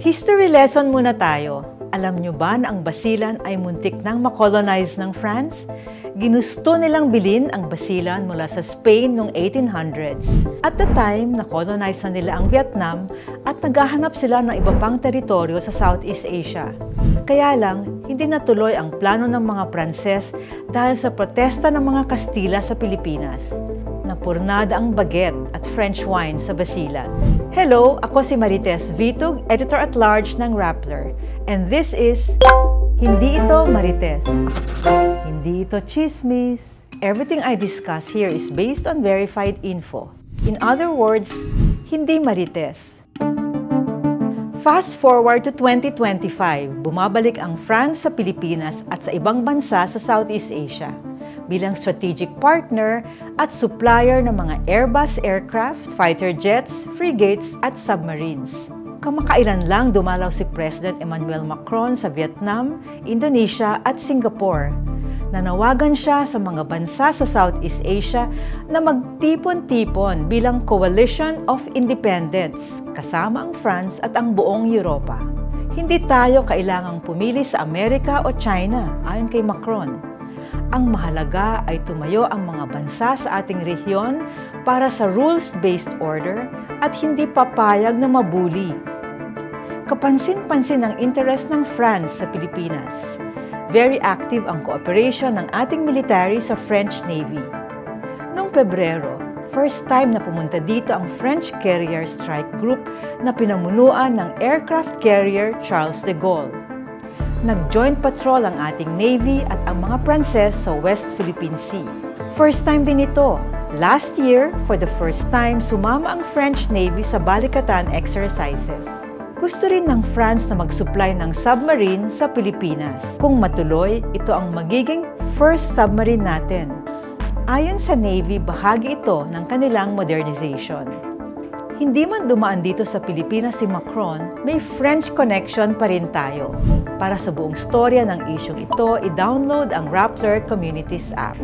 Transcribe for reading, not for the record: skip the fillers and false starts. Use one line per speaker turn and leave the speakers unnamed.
History lesson muna tayo. Alam nyo ba na ang Basilan ay muntik nang makolonize ng France? Ginusto nilang bilhin ang Basilan mula sa Spain noong 1800s. At the time, nakolonize na nila ang Vietnam at naghahanap sila ng iba pang teritoryo sa Southeast Asia. Kaya lang, hindi natuloy ang plano ng mga Pranses dahil sa protesta ng mga Kastila sa Pilipinas. Napurnada ang baguette at French wine sa Basilan. Hello, ako si Marites Vitug, Editor-at-Large ng Rappler. And this is Hindi Ito Marites. Hindi ito chismis. Everything I discuss here is based on verified info. In other words, hindi Marites. Fast forward to 2025, bumabalik ang France sa Pilipinas at sa ibang bansa sa Southeast Asia bilang strategic partner at supplier ng mga Airbus aircraft, fighter jets, frigates at submarines. Kamakailan lang dumalaw si President Emmanuel Macron sa Vietnam, Indonesia at Singapore. Nanawagan siya sa mga bansa sa Southeast Asia na magtipon-tipon bilang Coalition of Independence kasama ang France at ang buong Europa. Hindi tayo kailangang pumili sa Amerika o China ayon kay Macron. Ang mahalaga ay tumayo ang mga bansa sa ating rehiyon para sa rules-based order at hindi papayag na mabuli. Kapansin-pansin ang interest ng France sa Pilipinas. Very active ang cooperation ng ating military sa French Navy. Noong Pebrero, first time na pumunta dito ang French Carrier Strike Group na pinamunuan ng aircraft carrier Charles de Gaulle. Nag-joint patrol ang ating Navy at ang mga Pranses sa West Philippine Sea. First time din ito. Last year, for the first time, sumama ang French Navy sa balikatan exercises. Gusto rin ng France na mag-supply ng submarine sa Pilipinas. Kung matuloy, ito ang magiging first submarine natin. Ayon sa Navy, bahagi ito ng kanilang modernization. Hindi man dumaan dito sa Pilipinas si Macron, may French connection pa rin tayo. Para sa buong storya ng isyong ito, i-download ang Rappler Communities app.